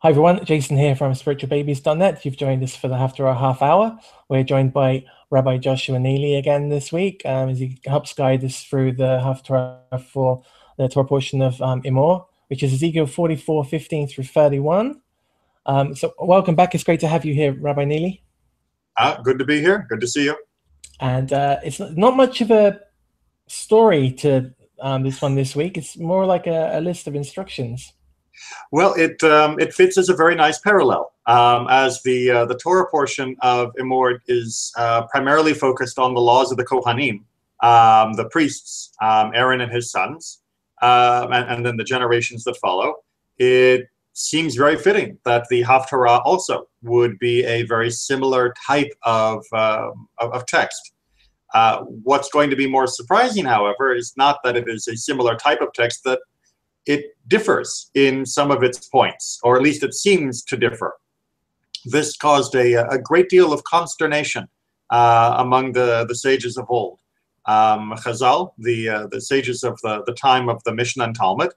Hi everyone, Jason here from Spiritualbabies.net. You've joined us for the Haftarah Halfhour. We're joined by Rabbi Joshua Neely again this week as he helps guide us through the Haftarah for the Torah portion of Emor, which is Ezekiel 44:15 through 31. So welcome back. It's great to have you here, Rabbi Neely. Good to be here. Good to see you. And it's not much of a story to this one this week. It's more like a list of instructions. Well, it fits as a very nice parallel, as the Torah portion of Emor is primarily focused on the laws of the Kohanim, the priests, Aaron and his sons, and then the generations that follow. It seems very fitting that the Haftarah also would be a very similar type of text. What's going to be more surprising, however, is not that it is a similar type of text, that it differs in some of its points, or at least it seems to differ. This caused a great deal of consternation among the sages of old. Chazal, the sages of the time of the Mishnah and Talmud,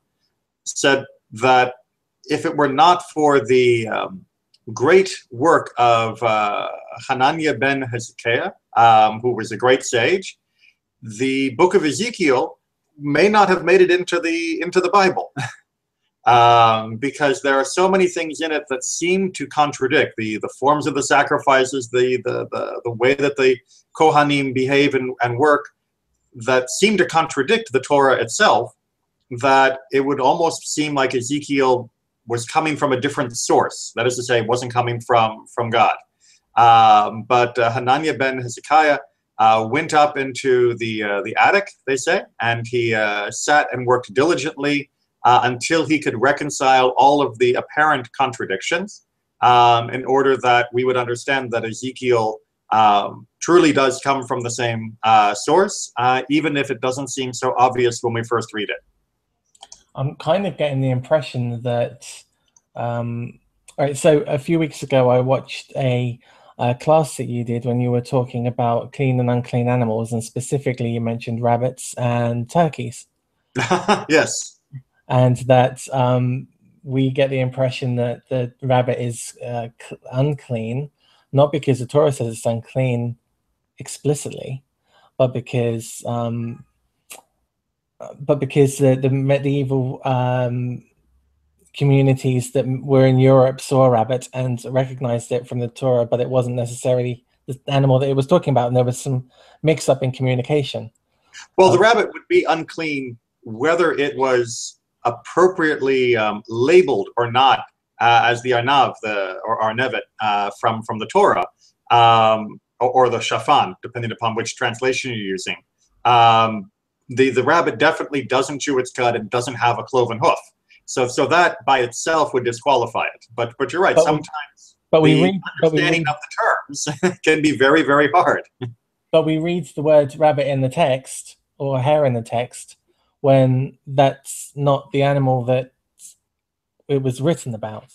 said that if it were not for the great work of Hananiah ben Hezekiah, who was a great sage, the book of Ezekiel may not have made it into the Bible, because there are so many things in it that seem to contradict the forms of the sacrifices, the way that the Kohanim behave and work, that seem to contradict the Torah itself, that it would almost seem like Ezekiel was coming from a different source. That is to say, it wasn't coming from God. But Hananiah ben Hezekiah went up into the attic, they say, and he sat and worked diligently until he could reconcile all of the apparent contradictions, in order that we would understand that Ezekiel truly does come from the same source, even if it doesn't seem so obvious when we first read it. I'm kind of getting the impression that, all right, so a few weeks ago I watched a class that you did when you were talking about clean and unclean animals, and specifically you mentioned rabbits and turkeys. Yes. And that we get the impression that the rabbit is unclean, not because the Torah says it's unclean explicitly, but because the medieval communities that were in Europe saw a rabbit and recognized it from the Torah, but it wasn't necessarily the animal that it was talking about, and there was some mix-up in communication. Well, the rabbit would be unclean whether it was appropriately labeled or not, as the arnav, or arnevet from the Torah, or the shafan, depending upon which translation you're using. The rabbit definitely doesn't chew its cud and doesn't have a cloven hoof. So that by itself would disqualify it. But you're right. Sometimes understanding of the terms can be very, very hard. But we read the word rabbit in the text, or hare in the text, when that's not the animal that it was written about.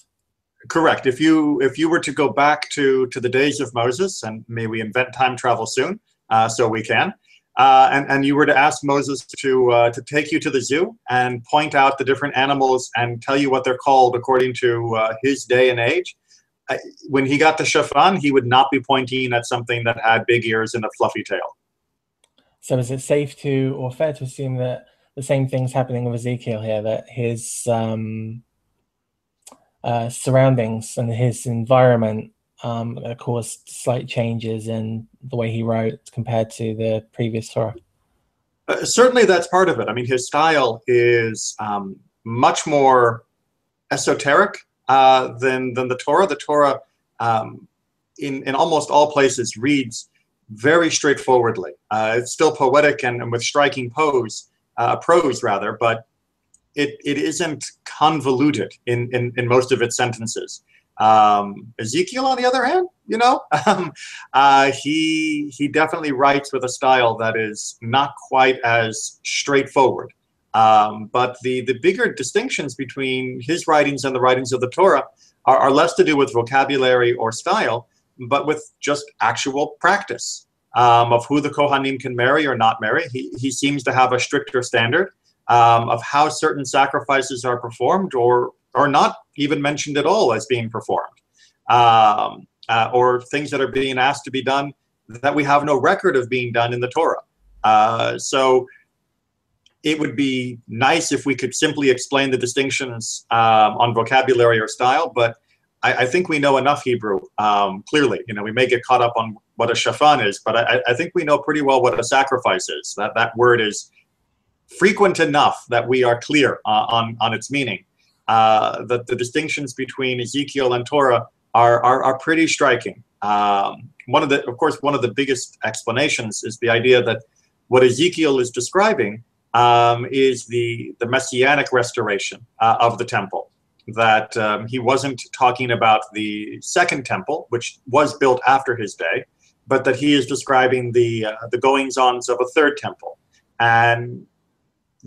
Correct. If you were to go back to the days of Moses, and may we invent time travel soon, so we can. And you were to ask Moses to take you to the zoo and point out the different animals and tell you what they're called according to his day and age. When he got to Shafan, he would not be pointing at something that had big ears and a fluffy tail. So is it safe to, or fair to assume that the same thing's happening with Ezekiel here, that his surroundings and his environment caused slight changes in the way he wrote compared to the previous Torah? Certainly that's part of it. I mean, his style is much more esoteric than the Torah. The Torah, in almost all places, reads very straightforwardly. It's still poetic and with striking prose, rather, but it isn't convoluted in most of its sentences. Ezekiel, on the other hand, he definitely writes with a style that is not quite as straightforward. But the bigger distinctions between his writings and the writings of the Torah are less to do with vocabulary or style, but with just actual practice of who the Kohanim can marry or not marry. He seems to have a stricter standard of how certain sacrifices are performed, or are not even mentioned at all as being performed, or things that are being asked to be done that we have no record of being done in the Torah. So it would be nice if we could simply explain the distinctions on vocabulary or style, but I think we know enough Hebrew, clearly. We may get caught up on what a shafan is, but I think we know pretty well what a sacrifice is. That word is frequent enough that we are clear on its meaning. That the distinctions between Ezekiel and Torah are pretty striking. One of the biggest explanations is the idea that what Ezekiel is describing is the messianic restoration of the temple. That he wasn't talking about the second temple, which was built after his day, but that he is describing the goings-ons of a third temple. And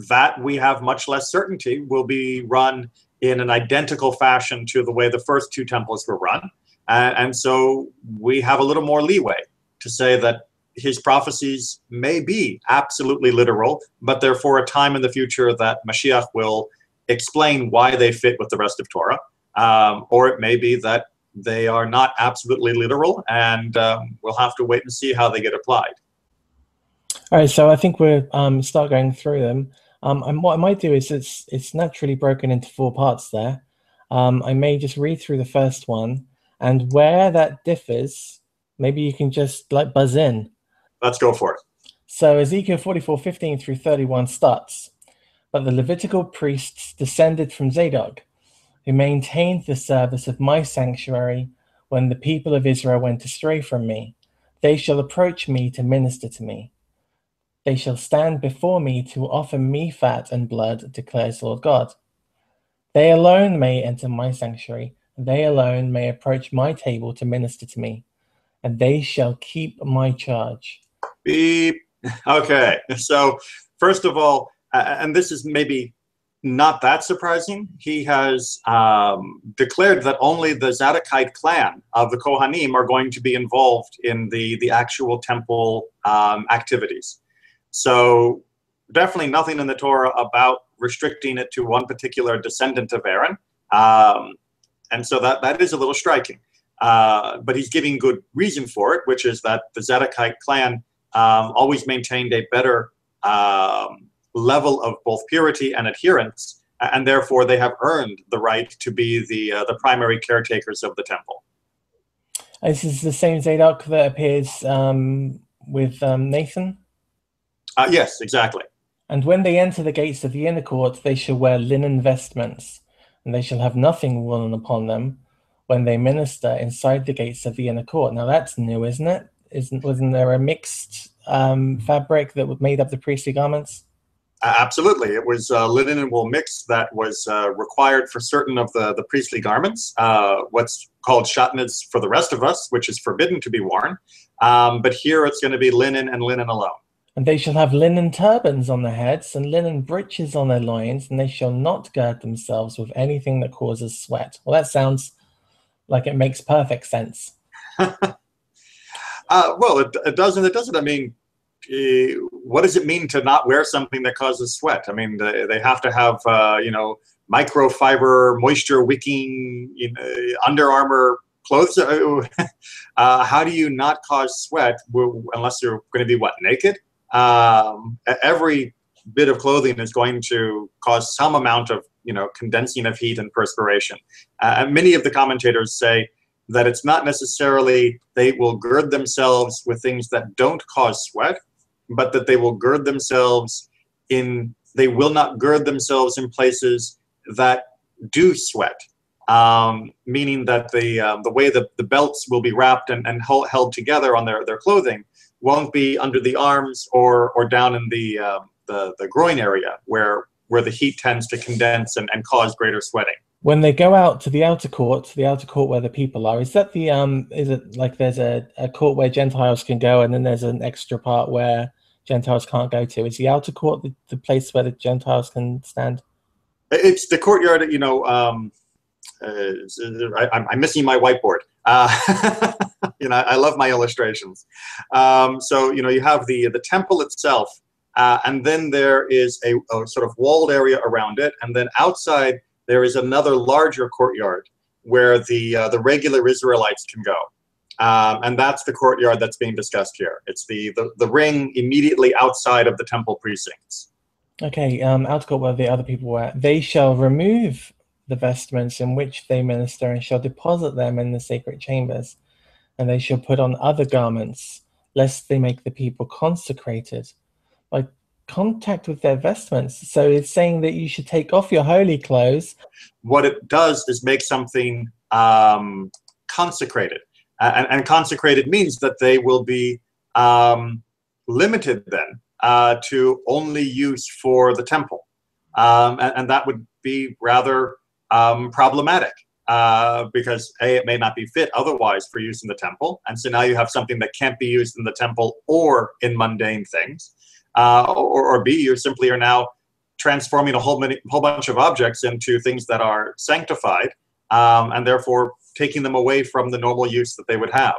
that we have much less certainty will be run in an identical fashion to the way the first two temples were run. And so we have a little more leeway to say that his prophecies may be absolutely literal, but they're for a time in the future that Mashiach will explain why they fit with the rest of Torah. Or it may be that they are not absolutely literal, and we'll have to wait and see how they get applied. All right, so I think we'll start going through them. And what I might do is it's naturally broken into 4 parts there. I may just read through the first one, and where that differs, maybe you can just buzz in. Let's go for it. So Ezekiel 44:15 through 31 starts. But the Levitical priests descended from Zadok, who maintained the service of my sanctuary when the people of Israel went astray from me. They shall approach me to minister to me. They shall stand before me to offer me fat and blood, declares Lord God. They alone may enter my sanctuary, and they alone may approach my table to minister to me, and they shall keep my charge. Beep. Okay, so first of all, and this is maybe not that surprising, he has declared that only the Zadokite clan of the Kohanim are going to be involved in the actual temple activities. So definitely nothing in the Torah about restricting it to one particular descendant of Aaron. And so that is a little striking. But he's giving good reason for it, which is that the Zadokite clan always maintained a better level of both purity and adherence, and therefore they have earned the right to be the primary caretakers of the temple. This is the same Zadok that appears with Nathan? Yes, exactly. And when they enter the gates of the inner court, they shall wear linen vestments, and they shall have nothing woolen upon them when they minister inside the gates of the inner court. Now that's new, isn't it? Wasn't there a mixed fabric that made up the priestly garments? Absolutely. It was linen and wool mix that was required for certain of the priestly garments, what's called shatnez for the rest of us, which is forbidden to be worn. But here it's going to be linen and linen alone. And they shall have linen turbans on their heads and linen breeches on their loins, and they shall not gird themselves with anything that causes sweat. Well, that sounds like it makes perfect sense. Well, it does and it doesn't. I mean, what does it mean to not wear something that causes sweat? I mean, they have to have, microfiber, moisture wicking, Under Armour clothes. How do you not cause sweat unless you're going to be, naked? Every bit of clothing is going to cause some amount of, condensing of heat and perspiration. And many of the commentators say that it's not necessarily they will gird themselves with things that don't cause sweat, but that they will gird themselves they will not gird themselves in places that do sweat, meaning that the way the belts will be wrapped and held together on their clothing won't be under the arms or down in the groin area where the heat tends to condense and cause greater sweating. When they go out to the outer court where the people are, is that is it like there's a court where Gentiles can go and then there's an extra part where Gentiles can't go to? Is the outer court the place where the Gentiles can stand? It's the courtyard, I'm missing my whiteboard. I love my illustrations. So, you have the temple itself, and then there is a sort of walled area around it, and then outside there is another larger courtyard where the regular Israelites can go. And that's the courtyard that's being discussed here. It's the ring immediately outside of the temple precincts. Okay, out court where the other people were. They shall remove the vestments in which they minister and shall deposit them in the sacred chambers, and they shall put on other garments, lest they make the people consecrated by contact with their vestments. So it's saying that you should take off your holy clothes. What it does is make something consecrated. And consecrated means that they will be limited then to only use for the temple. And that would be rather problematic because A, it may not be fit otherwise for use in the temple. And so now you have something that can't be used in the temple or in mundane things. Or B, you simply are now transforming a whole bunch of objects into things that are sanctified and therefore taking them away from the normal use that they would have.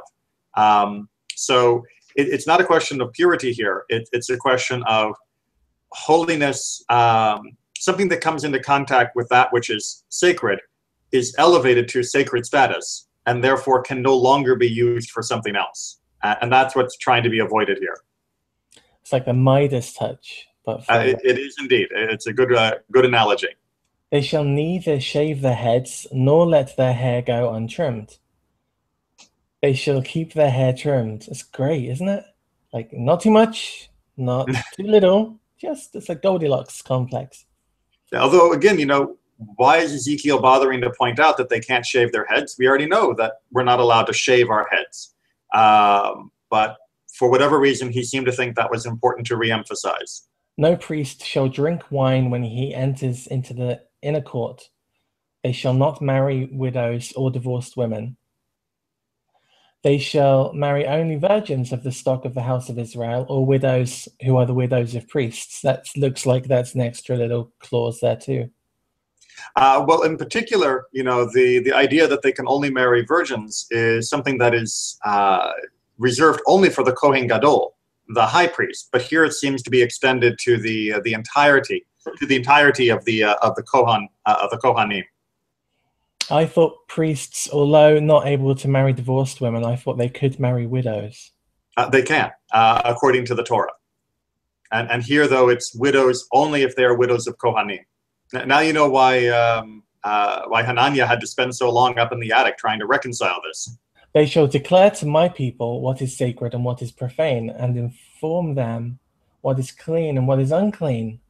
So it's not a question of purity here. It's a question of holiness. Something that comes into contact with that which is sacred is elevated to sacred status and therefore can no longer be used for something else. And that's what's trying to be avoided here. It's like the Midas touch. But it is indeed. It's a good analogy. They shall neither shave their heads nor let their hair go untrimmed. They shall keep their hair trimmed. It's great, isn't it? Like, not too much, not too little. Just, it's a Goldilocks complex. Although, again, why is Ezekiel bothering to point out that they can't shave their heads? We already know that we're not allowed to shave our heads. But for whatever reason, he seemed to think that was important to reemphasize. No priest shall drink wine when he enters into the inner court. They shall not marry widows or divorced women. They shall marry only virgins of the stock of the house of Israel, or widows who are the widows of priests. That looks like that's an extra little clause there too. Well, in particular, the idea that they can only marry virgins is something that is reserved only for the Kohen Gadol, the high priest. But here it seems to be extended to the entirety of the Kohanim. I thought priests, although not able to marry divorced women, I thought they could marry widows. They can, according to the Torah. And here, though, it's widows only if they are widows of Kohanim. Now you know why Hananiah had to spend so long up in the attic trying to reconcile this. They shall declare to my people what is sacred and what is profane, and inform them what is clean and what is unclean.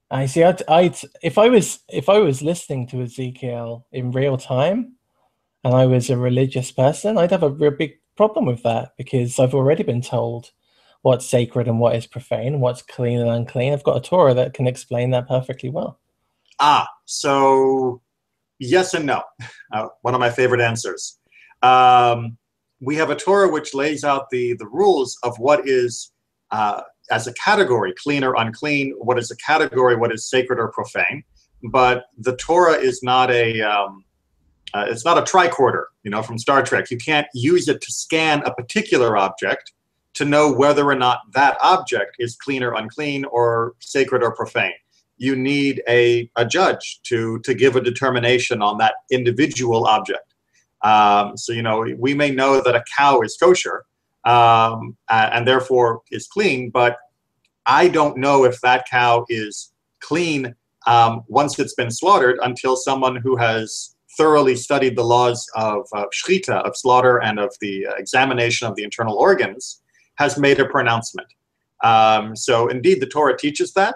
I see. If I was listening to Ezekiel in real time, and I was a religious person, I'd have a real big problem with that because I've already been told what's sacred and what is profane, what's clean and unclean. I've got a Torah that can explain that perfectly well. So yes and no. One of my favorite answers. We have a Torah which lays out the rules of what is as a category, clean or unclean, what is a category, what is sacred or profane. But the Torah is not it's not a tricorder, from Star Trek. You can't use it to scan a particular object to know whether or not that object is clean or unclean or sacred or profane. You need a judge to give a determination on that individual object. So, we may know that a cow is kosher, and therefore is clean, but I don't know if that cow is clean once it's been slaughtered until someone who has thoroughly studied the laws of shechita, of slaughter, and of the examination of the internal organs has made a pronouncement. So indeed, the Torah teaches that.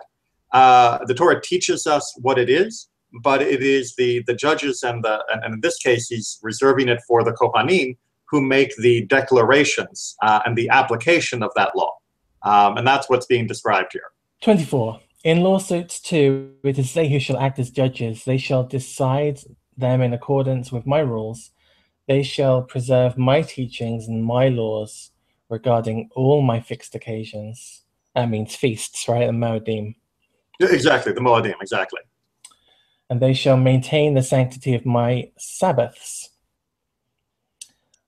The Torah teaches us what it is, but it is the judges and in this case, he's reserving it for the Kohanim who make the declarations and the application of that law. And that's what's being described here. 24. In lawsuits too, it is they who shall act as judges. They shall decide them in accordance with my rules. They shall preserve my teachings and my laws regarding all my fixed occasions. That means feasts, right? The Moedim. Exactly, the Moedim, exactly. And they shall maintain the sanctity of my Sabbaths.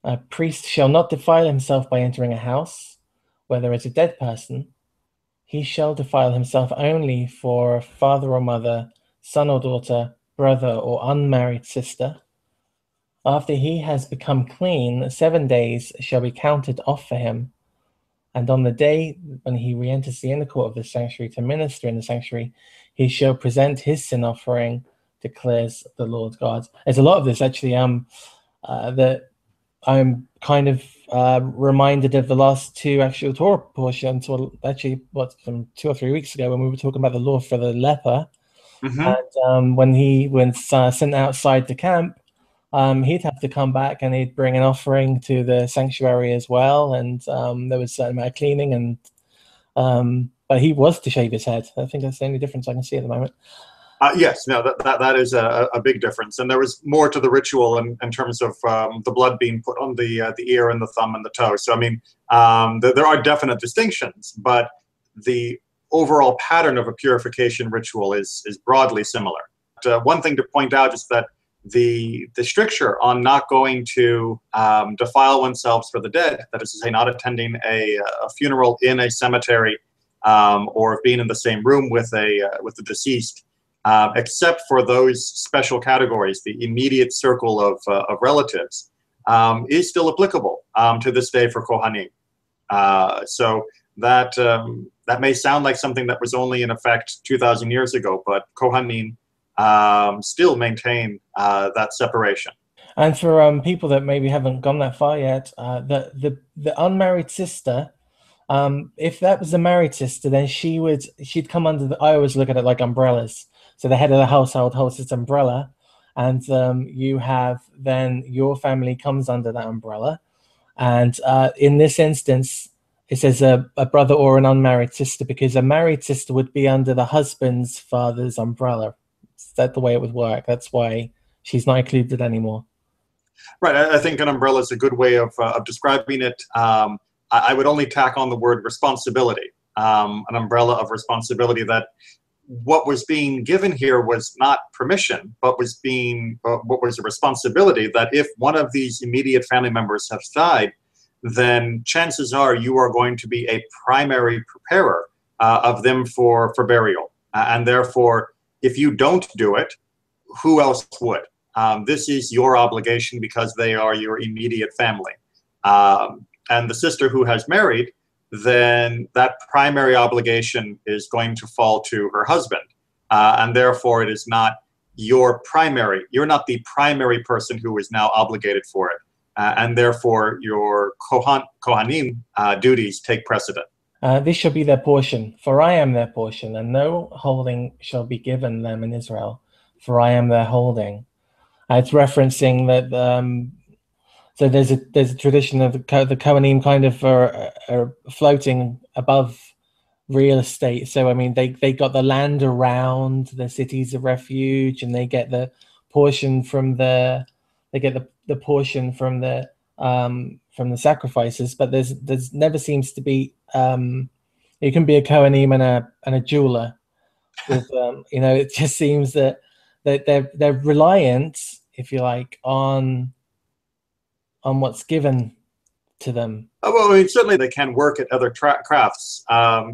A priest shall not defile himself by entering a house where there is a dead person. He shall defile himself only for father or mother, son or daughter, brother or unmarried sister, after he has become clean, 7 days shall be counted off for him. And on the day when he re-enters the inner court of the sanctuary to minister in the sanctuary, he shall present his sin offering, declares the Lord God. There's a lot of this actually. That I'm kind of reminded of the last two actual Torah portions. Well, actually, from 2 or 3 weeks ago when we were talking about the law for the leper, and when he was sent outside the camp, he'd have to come back and he'd bring an offering to the sanctuary as well, and there was a certain amount of cleaning, and but he was to shave his head. I think that's the only difference I can see at the moment. Yes, no, that is a big difference, and there was more to the ritual in terms of the blood being put on the ear and the thumb and the toe. So I mean, there are definite distinctions, but the overall pattern of a purification ritual is broadly similar. One thing to point out is that the stricture on not going to defile oneself for the dead, that is to say, not attending a funeral in a cemetery or being in the same room with the deceased. Except for those special categories, the immediate circle of relatives, is still applicable to this day for Kohanim. So that may sound like something that was only in effect 2,000 years ago, but Kohanim still maintain that separation. And for people that maybe haven't gone that far yet, the unmarried sister, if that was a married sister, then she'd come under I always look at it like umbrellas. So the head of the household holds its umbrella, and you have then your family comes under that umbrella. And in this instance, it says a brother or an unmarried sister, because a married sister would be under the husband's father's umbrella. Is that the way it would work? That's why she's not included anymore. Right. I think an umbrella is a good way of describing it. I would only tack on the word responsibility, an umbrella of responsibility, that what was being given here was not permission, but was a responsibility that if one of these immediate family members has died, then chances are you are going to be a primary preparer of them for burial. And therefore, if you don't do it, who else would? This is your obligation because they are your immediate family. And the sister who has married, then that primary obligation is going to fall to her husband. And therefore, it is not you're not the primary person who is now obligated for it. And therefore, your Kohanim duties take precedent. This shall be their portion, for I am their portion, and no holding shall be given them in Israel, for I am their holding. It's referencing that so there's a tradition of the Kohanim kind of are floating above real estate. So I mean, they got the land around the cities of refuge, and they get the portion from the portion from the sacrifices. But there's never seems to be you can be a Kohanim and a jeweler. With it just seems that they're reliant, if you like, on what's given to them. Well, I mean, certainly they can work at other crafts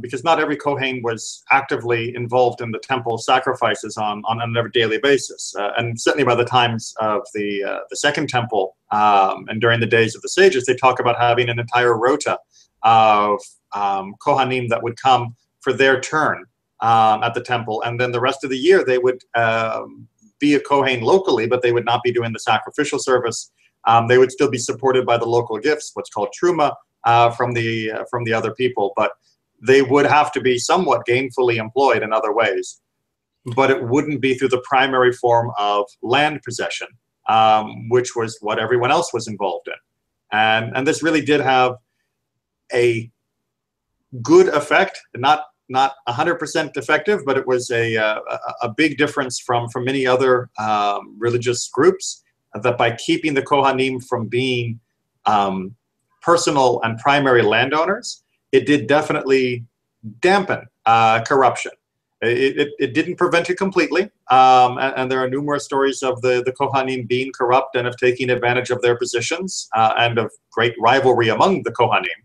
because not every Kohen was actively involved in the temple sacrifices on a daily basis. And certainly by the times of the Second Temple and during the days of the sages, they talk about having an entire rota of Kohanim that would come for their turn at the temple. And then the rest of the year they would be a Kohen locally, but they would not be doing the sacrificial service. They would still be supported by the local gifts, what's called truma, from the other people, but they would have to be somewhat gainfully employed in other ways. But it wouldn't be through the primary form of land possession, which was what everyone else was involved in. And this really did have a good effect, not 100% effective, but it was a big difference from many other religious groups, that by keeping the Kohanim from being personal and primary landowners, it did definitely dampen corruption. It didn't prevent it completely, and there are numerous stories of the Kohanim being corrupt and of taking advantage of their positions and of great rivalry among the Kohanim.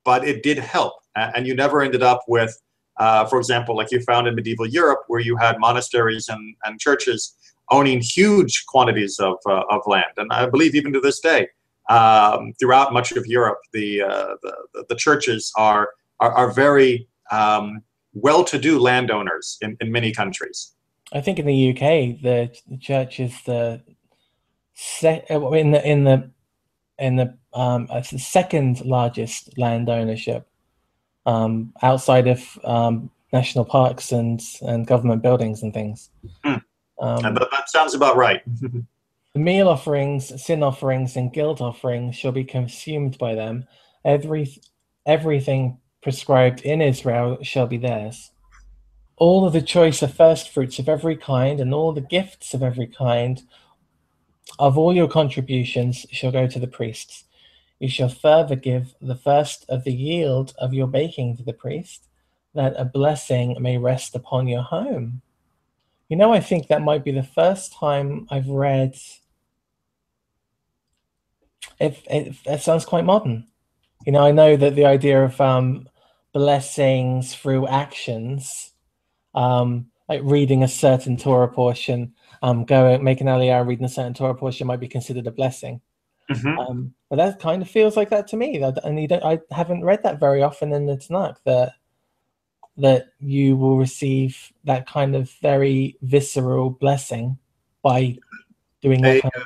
But it did help, and you never ended up with For example, like you found in medieval Europe, where you had monasteries and churches owning huge quantities of land. And I believe even to this day, throughout much of Europe, the churches are very well-to-do landowners in many countries. I think in the UK, the church is the it's the second largest land ownership, outside of national parks and government buildings and things. And that sounds about right. The meal offerings, sin offerings, and guilt offerings shall be consumed by them. Everything prescribed in Israel shall be theirs. All of the choice of first fruits of every kind and all the gifts of every kind of all your contributions shall go to the priests. You shall further give the first of the yield of your baking to the priest, that a blessing may rest upon your home. You know, I think that might be the first time I've read. It sounds quite modern. You know, I know that the idea of blessings through actions, like reading a certain Torah portion, making Aliyah, reading a certain Torah portion might be considered a blessing. But that kind of feels like that to me. And I haven't read that very often in the Tanakh, that you will receive that kind of very visceral blessing by doing that kind of...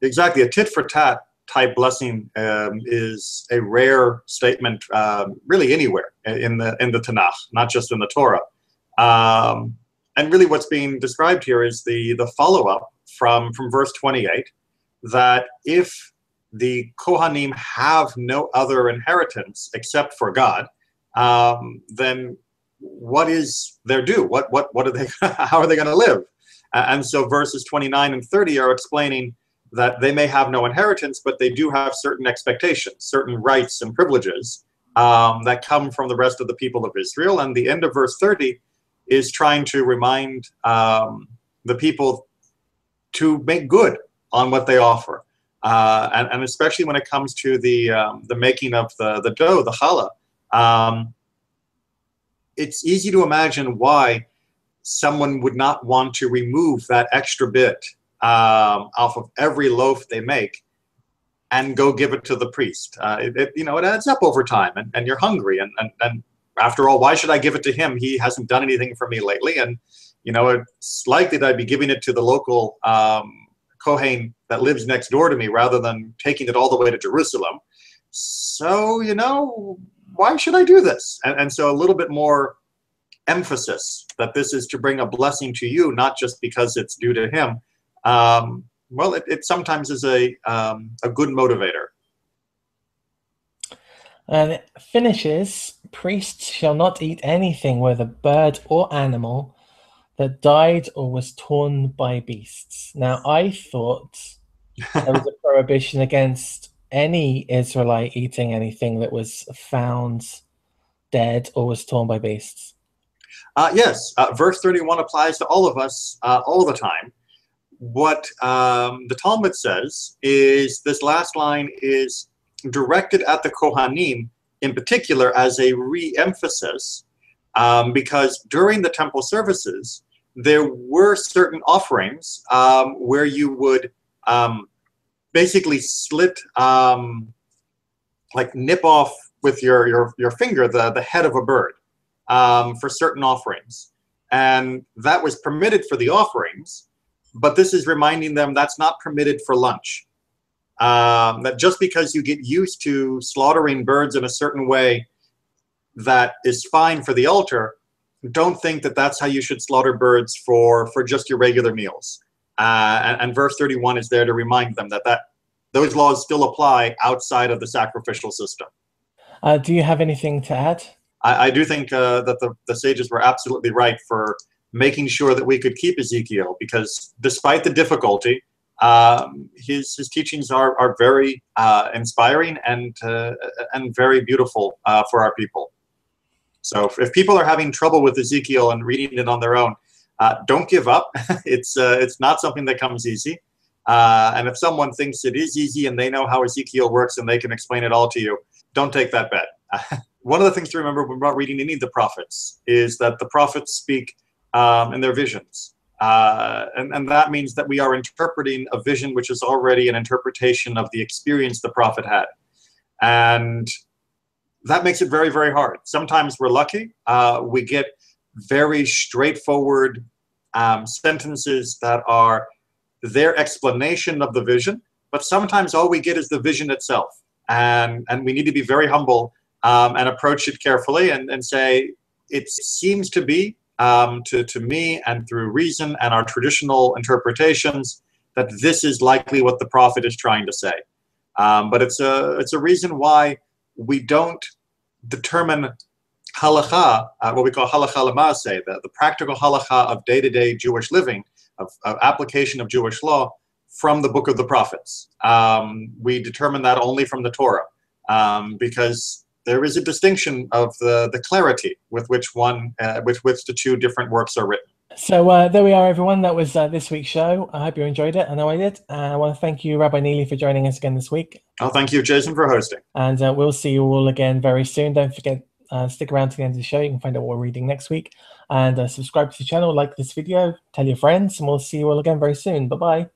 Exactly. A tit for tat type blessing is a rare statement, really anywhere in the Tanakh, not just in the Torah. And really what's being described here is the follow-up from verse 28, that if the Kohanim have no other inheritance except for God, then what is their due? What are they? How are they going to live? And so verses 29 and 30 are explaining that they may have no inheritance, but they do have certain expectations, certain rights and privileges that come from the rest of the people of Israel. And the end of verse 30 is trying to remind the people to make good on what they offer. And especially when it comes to the making of the dough, the challah, it's easy to imagine why someone would not want to remove that extra bit off of every loaf they make and go give it to the priest. It adds up over time, and you're hungry. And after all, why should I give it to him? He hasn't done anything for me lately. And, it's likely that I'd be giving it to the local Kohen that lives next door to me rather than taking it all the way to Jerusalem. So, why should I do this? And so a little bit more emphasis that this is to bring a blessing to you, not just because it's due to him. It sometimes is a good motivator. And it finishes, priests shall not eat anything, whether bird or animal, that died or was torn by beasts. Now, I thought there was a prohibition against any Israelite eating anything that was found dead or was torn by beasts. Yes, verse 31 applies to all of us all the time. What the Talmud says is this last line is directed at the Kohanim in particular as a re-emphasis, because during the temple services, there were certain offerings where you would basically slit, like nip off with your finger the head of a bird for certain offerings. And that was permitted for the offerings, but this is reminding them that's not permitted for lunch. That just because you get used to slaughtering birds in a certain way that is fine for the altar, don't think that that's how you should slaughter birds for just your regular meals. And verse 31 is there to remind them that those laws still apply outside of the sacrificial system. Do you have anything to add? I do think that the sages were absolutely right for making sure that we could keep Ezekiel, because despite the difficulty, his teachings are very inspiring and very beautiful for our people. So if people are having trouble with Ezekiel and reading it on their own, don't give up. It's not something that comes easy. And if someone thinks it is easy and they know how Ezekiel works and they can explain it all to you, don't take that bet. one of the things to remember about reading any of the prophets is that the prophets speak in their visions. And that means that we are interpreting a vision which is already an interpretation of the experience the prophet had. And that makes it very, very hard. Sometimes we're lucky. We get very straightforward sentences that are their explanation of the vision, but sometimes all we get is the vision itself. And we need to be very humble and approach it carefully and say, it seems to be, to me and through reason and our traditional interpretations, that this is likely what the prophet is trying to say. But it's a reason why we don't determine halakha, what we call halakha l'maaseh, the practical halakha of day-to-day Jewish living, of application of Jewish law, from the book of the prophets. We determine that only from the Torah, because there is a distinction of the clarity with which the two different works are written. So there we are, everyone. That was this week's show. I hope you enjoyed it. I know I did. I want to thank you, Rabbi Neely, for joining us again this week. Oh, thank you, Jason, for hosting. And we'll see you all again very soon. Don't forget, stick around to the end of the show. You can find out what we're reading next week. And subscribe to the channel, like this video, tell your friends, and we'll see you all again very soon. Bye-bye.